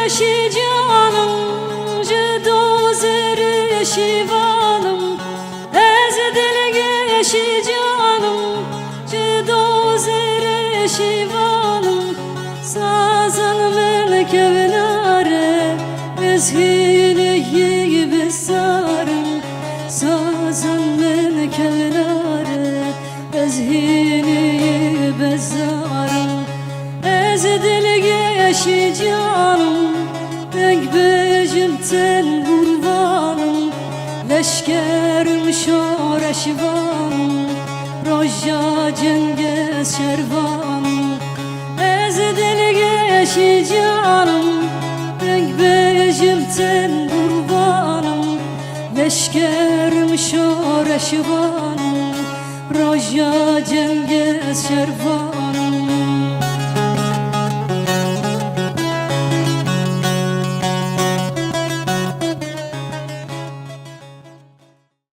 canım dozer şivanım ez dilge canım dozer şivanım sazan men kevnare ez hiliyi besarım sazan men kevnare ez hiliyi besarım ez dilge canım denk becimten kurbanım leşkerim şoreşvanım roja cengiz şervanım ez dilge canım denk becimten kurbanım leşkerim şoreşvanım roja cengiz şervanım